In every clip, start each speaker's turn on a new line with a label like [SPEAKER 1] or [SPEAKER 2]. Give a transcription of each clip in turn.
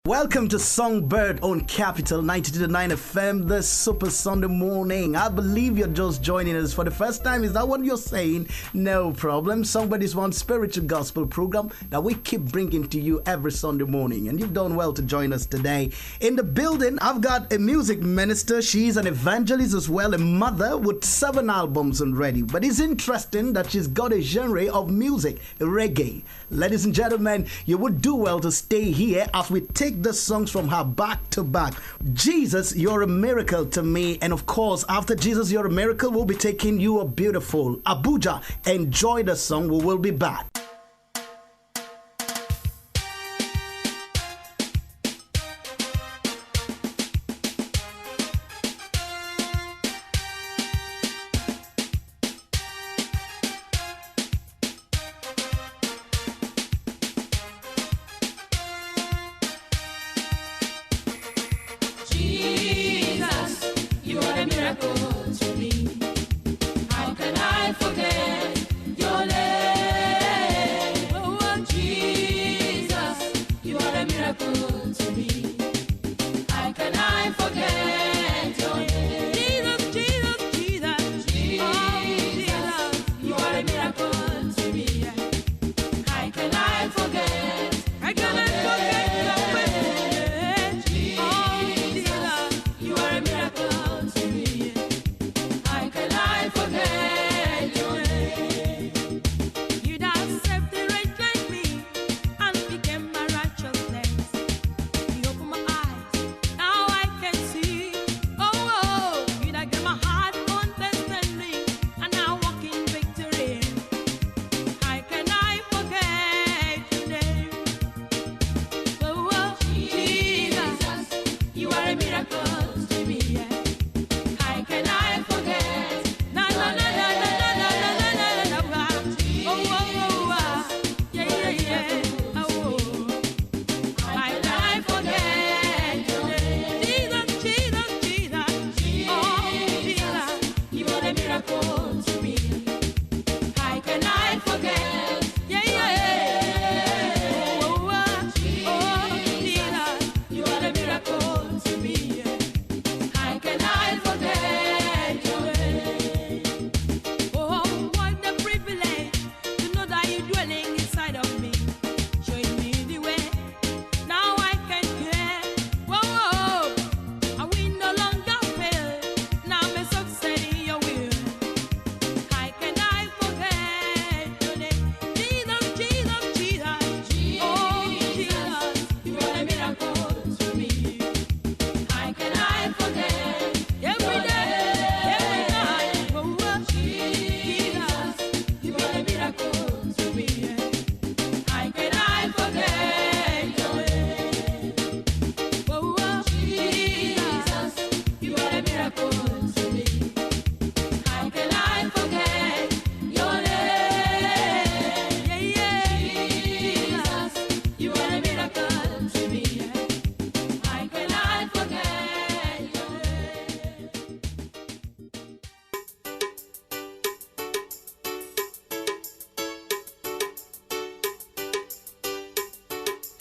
[SPEAKER 1] Welcome to Songbird on Kapital 92.9 FM this Super Sunday morning. I believe you're just joining us for the first time. Is that what you're saying? No problem. Songbird is one spiritual gospel program that we keep bringing to you every Sunday morning. And you've done well to join us today. In the building, I've got a music minister. She's an evangelist as well, a mother with 7 albums already. But it's interesting that she's got a genre of music, reggae. Ladies and gentlemen, you would do well to stay here as we take the songs from her back to back. Jesus, You're a Miracle to Me. And of course, after Jesus, You're a Miracle, we'll be taking You Are Beautiful. Abuja, enjoy the song. We will be back.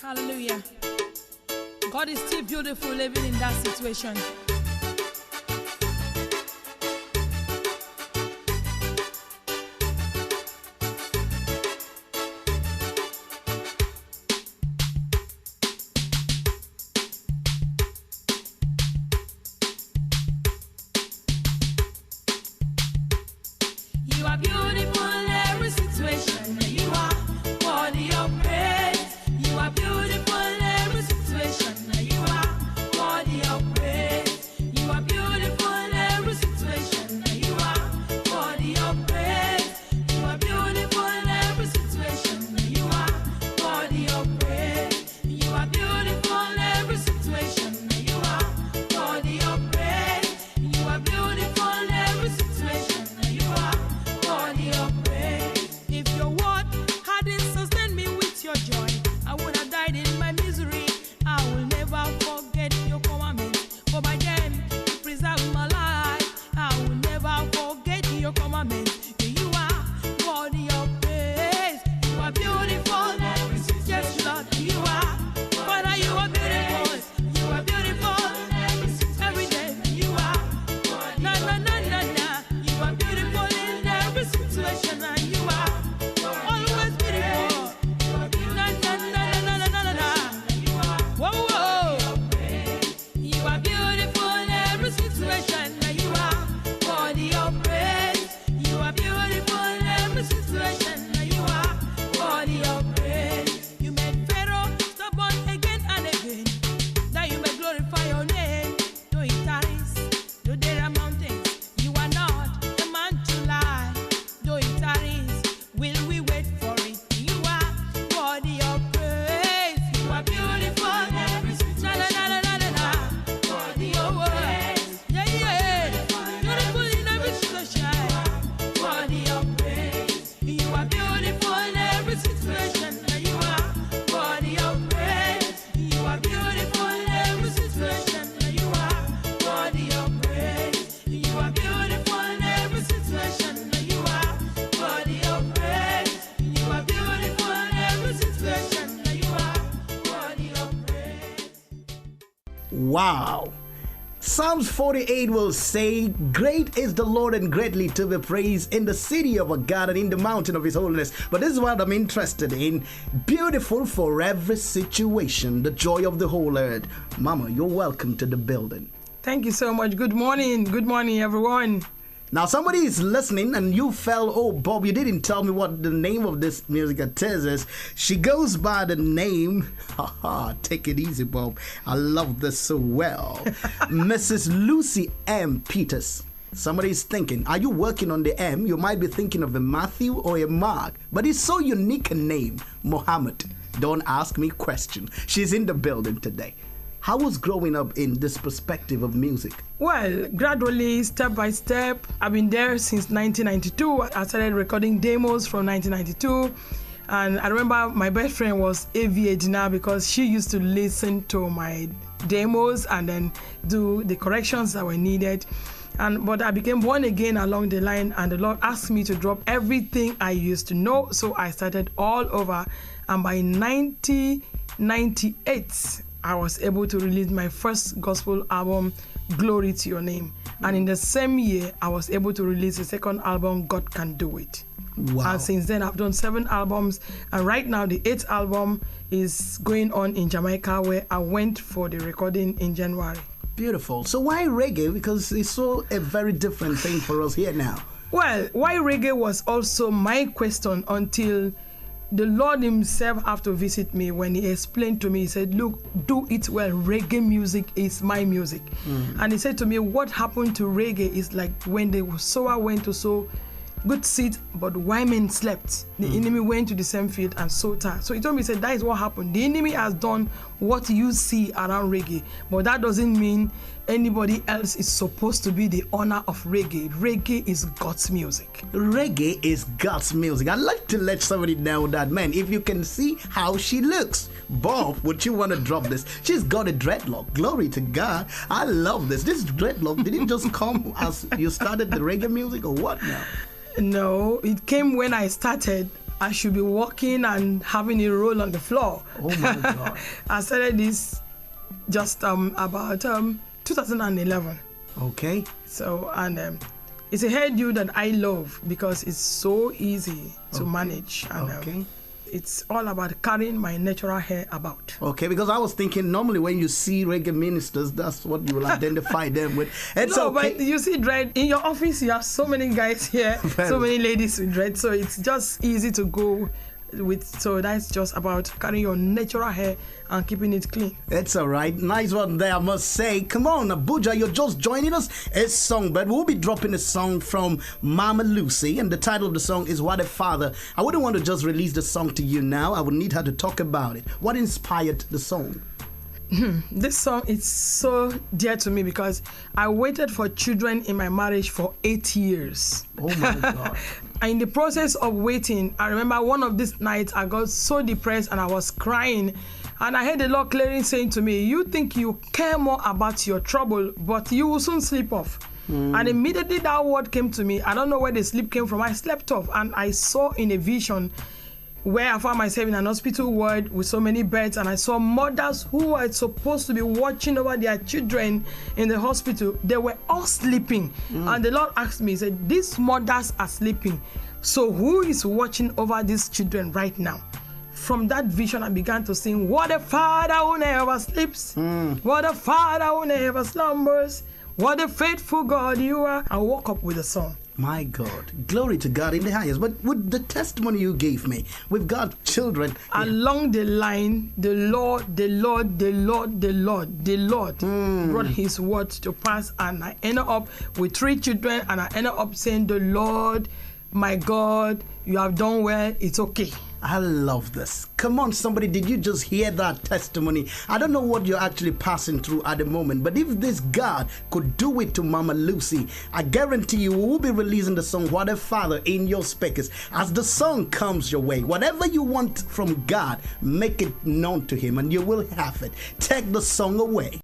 [SPEAKER 2] Hallelujah. God is still beautiful living in that situation.
[SPEAKER 3] You are beautiful in every situation. You are worthy of praise. You are beautiful in every situation. You are worthy of praise.
[SPEAKER 1] Wow. Psalms 48 will say, "Great is the Lord and greatly to be praised in the city of our God and in the mountain of his holiness." But this is what I'm interested in. Beautiful for every situation, the joy of the whole earth. Mama, you're welcome to the building.
[SPEAKER 2] Thank you so much. Good morning. Good morning, everyone.
[SPEAKER 1] Now, somebody is listening and you felt, "Oh, Bob, you didn't tell me what the name of this music artist is." She goes by the name, take it easy, Bob. I love this so well. Mrs. Lucy M. Peters. Somebody is thinking, are you working on the M? You might be thinking of a Matthew or a Mark, but it's so unique a name, Mohammed. Don't ask me question. She's in the building today. How was growing up in this perspective of music?
[SPEAKER 2] Well, gradually, step by step, I've been there since 1992. I started recording demos from 1992. And I remember my best friend was AV Edina because she used to listen to my demos and then do the corrections that were needed. But I became born again along the line, and the Lord asked me to drop everything I used to know. So I started all over. And by 1998, I was able to release my first gospel album, Glory to Your Name. And in the same year, I was able to release the second album, God Can Do It.
[SPEAKER 1] Wow.
[SPEAKER 2] And since then, I've done 7 albums. And right now, the 8th album is going on in Jamaica, where I went for the recording in January.
[SPEAKER 1] Beautiful. So why reggae? Because it's so a very different thing for us here now.
[SPEAKER 2] Well, why reggae was also my question until the Lord himself had to visit me. When he explained to me, he said, "Look, do it well. Reggae music is my music." And he said to me, what happened to reggae is like when the sower went to sow good seed, but women slept. The enemy went to the same field and sowed her. So he told me, he said, that is what happened. The enemy has done what you see around reggae, but that doesn't mean anybody else is supposed to be the owner of reggae. Reggae is God's music.
[SPEAKER 1] Reggae is God's music. I'd like to let somebody know that, man, if you can see how she looks. Bob, would you want to drop this? She's got a dreadlock. Glory to God. I love this. This dreadlock, did it just come as you started the reggae music or what now?
[SPEAKER 2] No, it came when I started. I should be walking and having a roll on the floor.
[SPEAKER 1] Oh my God.
[SPEAKER 2] I started this just about 2011.
[SPEAKER 1] Okay.
[SPEAKER 2] So, and it's a hairdo that I love because it's so easy to manage. And it's all about carrying my natural hair about.
[SPEAKER 1] Okay, because I was thinking normally when you see reggae ministers, that's what you will identify them with. It's
[SPEAKER 2] no,
[SPEAKER 1] okay.
[SPEAKER 2] but you see dread in your office. You have so many guys here, so many ladies with dread. So it's just easy to go with. So that's just about carrying your natural hair and keeping it clean.
[SPEAKER 1] It's all right. Nice one there, I must say. Come on, Abuja, you're just joining us. It's Songbird. We'll be dropping a song from MAMALUCEE, and the title of the song is What a Father. I wouldn't want to just release the song to you now. I would need her to talk about it. What inspired the song?
[SPEAKER 2] This song is so dear to me because I waited for children in my marriage for 8 years.
[SPEAKER 1] Oh my God.
[SPEAKER 2] And in the process of waiting, I remember one of these nights I got so depressed and I was crying. And I heard the Lord clearly saying to me, "You think you care more about your trouble, but you will soon sleep off." And immediately that word came to me. I don't know where the sleep came from. I slept off and I saw in a vision where I found myself in an hospital ward with so many beds, and I saw mothers who were supposed to be watching over their children in the hospital. They were all sleeping. And the Lord asked me, he said, "These mothers are sleeping. So who is watching over these children right now?" From that vision, I began to sing, "What a father who never sleeps. What a father who never slumbers. What a faithful God you are." I woke up with a song.
[SPEAKER 1] My God. Glory to God in the highest. But with the testimony you gave me, we've got children.
[SPEAKER 2] Along the line, the Lord brought his word to pass, and I ended up with 3 children, and I ended up saying, "The Lord, my God, you have done well, it's okay."
[SPEAKER 1] I love this. Come on, somebody, did you just hear that testimony? I don't know what you're actually passing through at the moment, but if this God could do it to MAMALUCEE, I guarantee you will be releasing the song What a Father in your speakers. As the song comes your way, whatever you want from God, make it known to him and you will have it. Take the song away.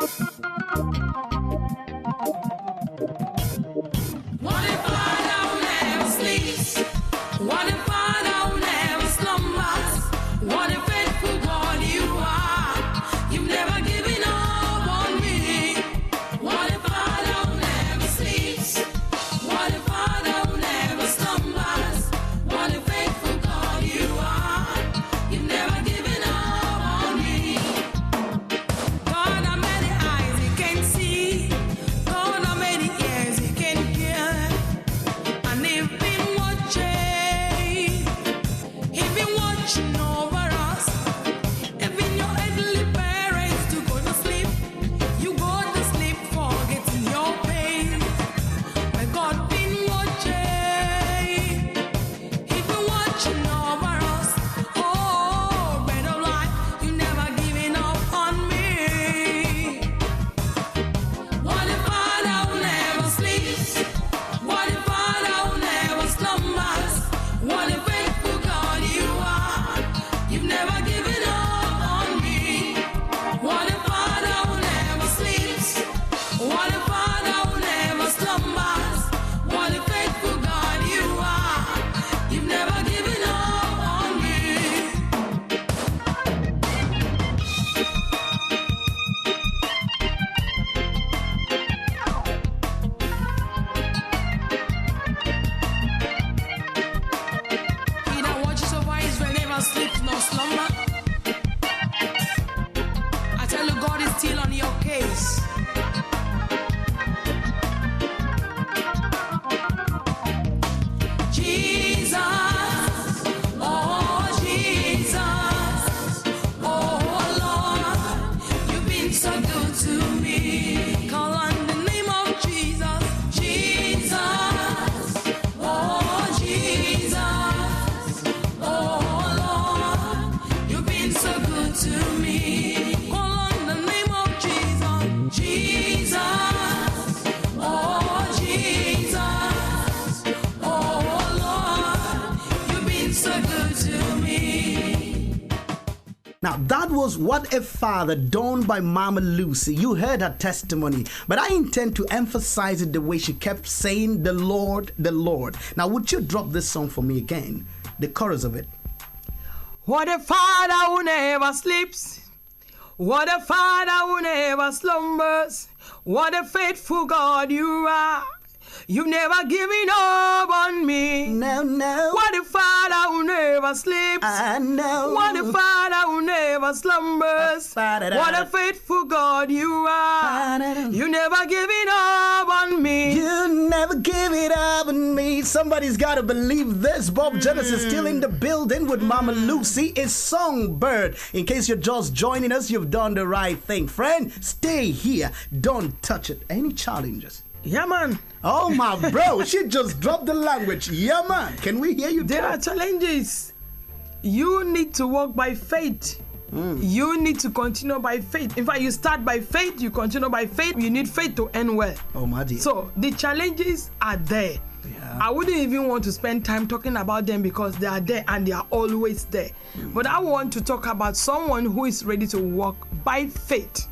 [SPEAKER 3] What a father who never sleeps. What a father who never slumbers. What a faithful God you are. You've never given up on me. What a father who never sleeps. What a father who never slumbers. What a faithful God you are. You've never given up on me. God, how many eyes he can see. God, how many ears he can hear. And he's been watching. He's been watching over us. Even your heavenly parents to go to sleep. You go to sleep forgetting your pain. But God been watching. He's been watching over us. Oh, bread of life, you never giving up on me. What a father who never sleeps. What a father who never slumbers. What a faithful God you are. You've never given up on me. What a father who never sleeps. What a father who never slumbers. What a faithful God you are. You've never given up on me. He that watches over Israel never sleeps nor slumber. I tell you, God is still on your case. Jesus, oh Jesus, oh Lord, you've been so good to me. Call on the name of Jesus, Jesus, oh Jesus, oh Lord, you've been so good to me. Call on the name of Jesus, Jesus, oh Jesus, oh Lord, you've been so good to me.
[SPEAKER 1] Now, that was What a Father, done by MAMALUCEE. You heard her testimony, but I intend to emphasize it the way she kept saying, the Lord, the Lord. Now, would you drop this song for me again? The chorus of it.
[SPEAKER 2] What a father who never sleeps. What a father who never slumbers. What a faithful God you are. You've never given up on me.
[SPEAKER 1] No, no.
[SPEAKER 2] What a father who never sleeps.
[SPEAKER 1] I know.
[SPEAKER 2] What a father who never slumbers. What a faithful God you are. You never giving up on me.
[SPEAKER 1] You never give it up on me. Somebody's got to believe this. Bob Genesis still in the building with MAMALUCEE. It's Songbird. In case you're just joining us, you've done the right thing. Friend, stay here. Don't touch it. Any challenges?
[SPEAKER 2] Yeah, man.
[SPEAKER 1] Oh, my bro. She just dropped the language. Yeah, man. Can we hear you?
[SPEAKER 2] There
[SPEAKER 1] talk?
[SPEAKER 2] are challenges. You need to walk by faith. You need to continue by faith. In fact, you start by faith, you continue by faith. You need faith to end well.
[SPEAKER 1] Oh, my dear.
[SPEAKER 2] So the challenges are there.
[SPEAKER 1] Yeah.
[SPEAKER 2] I wouldn't even want to spend time talking about them because they are there and they are always there. But I want to talk about someone who is ready to walk by faith.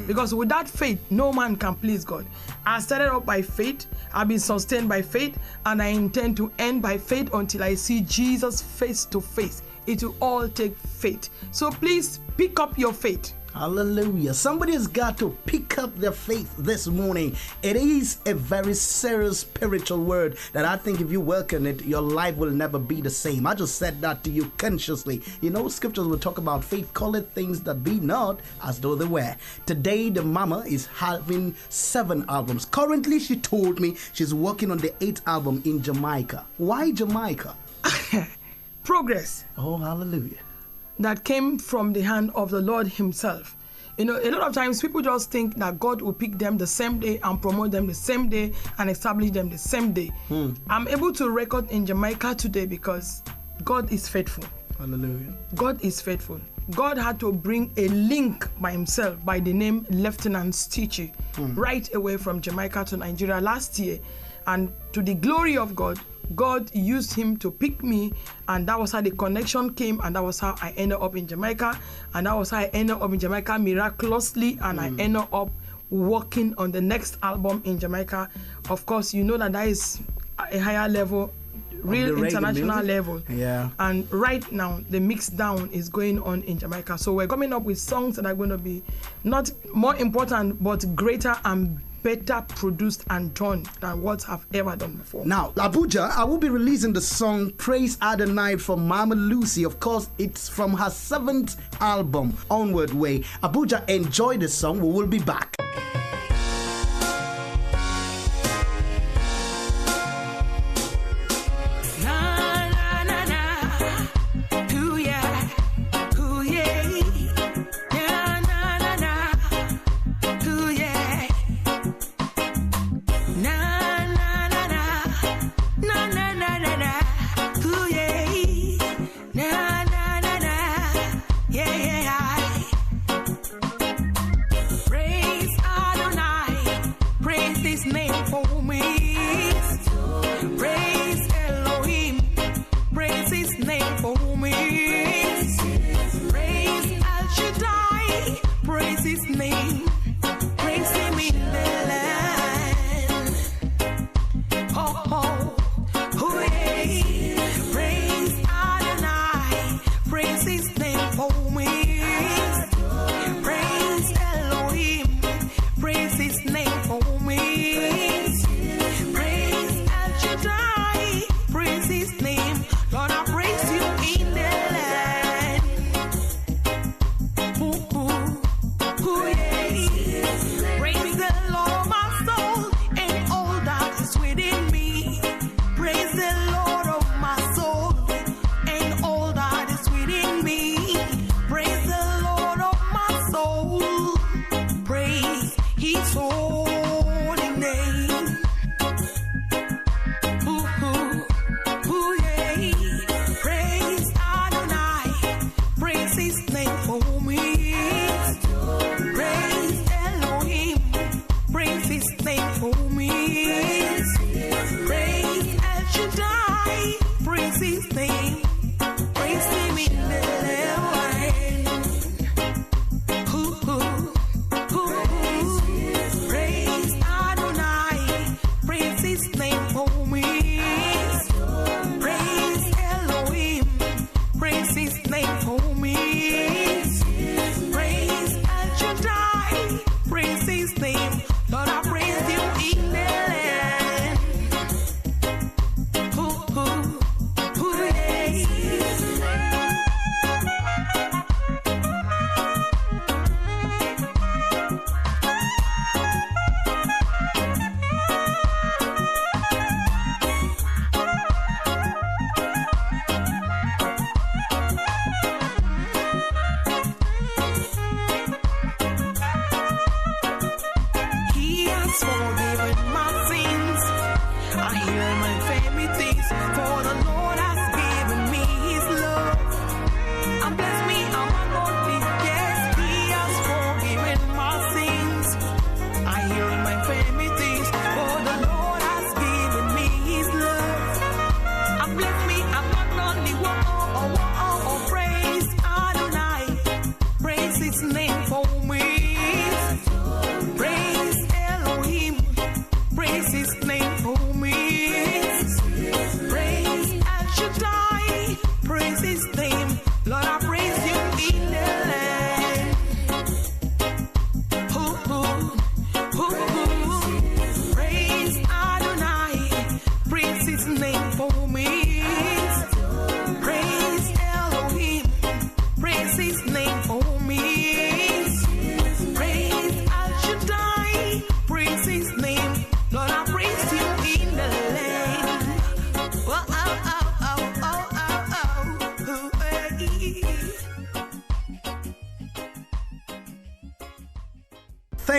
[SPEAKER 2] Because without faith, no man can please God. I started up by faith, I've been sustained by faith, and I intend to end by faith until I see Jesus face to face. It will all take faith. So please pick up your faith.
[SPEAKER 1] Hallelujah. Somebody's got to pick up their faith this morning. It is a very serious spiritual word that I think if you work on it, your life will never be the same. I just said that to you consciously. You know, scriptures will talk about faith, call it things that be not as though they were. Today, the mama is having 7 albums. Currently, she told me she's working on the 8th album in Jamaica. Why Jamaica?
[SPEAKER 2] Progress.
[SPEAKER 1] Oh, hallelujah.
[SPEAKER 2] That came from the hand of the Lord himself. You know, a lot of times people just think that God will pick them the same day and promote them the same day and establish them the same day. I'm able to record in Jamaica today because God is faithful.
[SPEAKER 1] Hallelujah.
[SPEAKER 2] God is faithful. God had to bring a link by himself by the name Lieutenant Stitchy right away from Jamaica to Nigeria last year. And to the glory of God, God used him to pick me, and that was how the connection came, and that was how I ended up in Jamaica, and that was how I ended up in Jamaica miraculously, and I ended up working on the next album in Jamaica. Of course, you know that is a higher level, real international level.
[SPEAKER 1] Yeah.
[SPEAKER 2] And right now, the mix down is going on in Jamaica. So we're coming up with songs that are going to be not more important, but greater and better produced and done than what I've ever done before.
[SPEAKER 1] Now, Abuja, I will be releasing the song Praise Adonai from MAMALUCEE. Of course, it's from her 7th album, Onward Way. Abuja, enjoy the song. We will be back.
[SPEAKER 3] Praise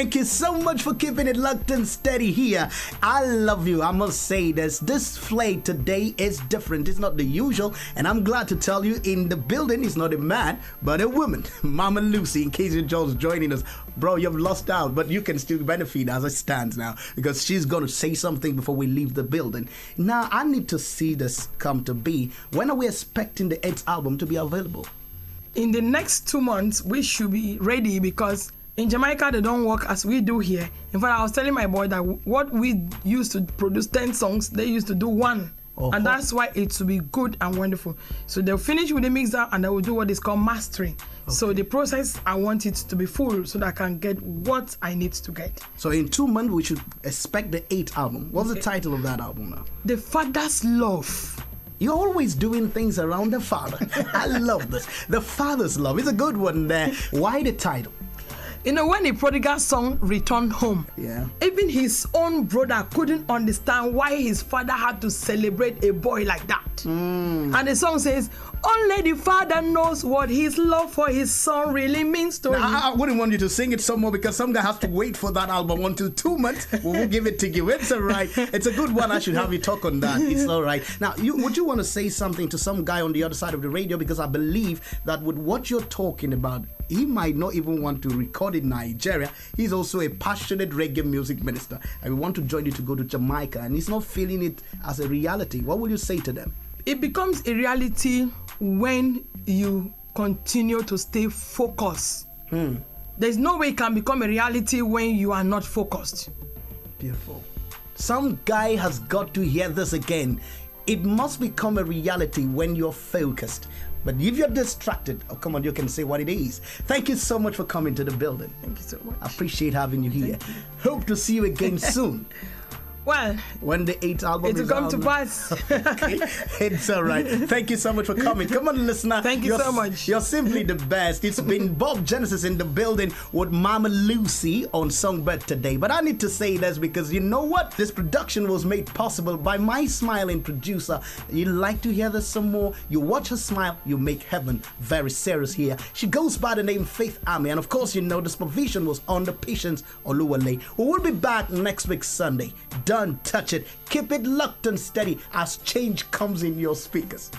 [SPEAKER 1] Thank you so much for keeping it locked and steady here. I love you. I must say this flay today is different. It's not the usual, and I'm glad to tell you in the building is not a man but a woman. MAMALUCEE, in case you're just joining us. Bro, you've lost out, but you can still benefit as it stands now, because she's going to say something before we leave the building. Now, I need to see this come to be. When are we expecting the 8th album to be available?
[SPEAKER 2] In the next 2 months, we should be ready, because in Jamaica, they don't work as we do here. In fact, I was telling my boy that what we used to produce 10 songs, they used to do 1. And that's why it should be good and wonderful. So they'll finish with the mixer and they will do what is called mastering. So the process, I want it to be full so that I can get what I need to get.
[SPEAKER 1] So in 2 months, we should expect the 8th album. What's the title of that album now?
[SPEAKER 2] The Father's Love.
[SPEAKER 1] You're always doing things around the father. I love this. The Father's Love is a good one there. Why the title?
[SPEAKER 2] You know, when the prodigal son returned home, even his own brother couldn't understand why his father had to celebrate a boy like that. And the song says, only the father knows what his love for his son really means to him.
[SPEAKER 1] I wouldn't want you to sing it some more, because some guy has to wait for that album until 2 months. We'll give it to you. It's all right. It's a good one. I should have you talk on that. It's all right. Now, would you want to say something to some guy on the other side of the radio? Because I believe that with what you're talking about, he might not even want to record in Nigeria. He's also a passionate reggae music minister, and we want to join you to go to Jamaica, and he's not feeling it as a reality. What will you say to them?
[SPEAKER 2] It becomes a reality when you continue to stay focused. There's no way it can become a reality when you are not focused.
[SPEAKER 1] Beautiful. Some guy has got to hear this again. It must become a reality when you're focused. But if you're distracted, oh, come on, you can say what it is. Thank you so much for coming to the building.
[SPEAKER 2] Thank you so much.
[SPEAKER 1] I appreciate having you here. Hope to see you again soon.
[SPEAKER 2] Well,
[SPEAKER 1] when the 8th album
[SPEAKER 2] it will come to pass.
[SPEAKER 1] Okay. It's all right. Thank you so much for coming. Come on, listener.
[SPEAKER 2] Thank you so much.
[SPEAKER 1] You're simply the best. It's been Bob Genesis in the building with MAMALUCEE on Songbird today. But I need to say this because you know what? This production was made possible by my smiling producer. You like to hear this some more? You watch her smile, you make heaven very serious here. She goes by the name Faith Army. And of course, you know this provision was under Patience Oluwale. We will be back next week Sunday. Don't touch it. Keep it locked and steady as change comes in your speakers.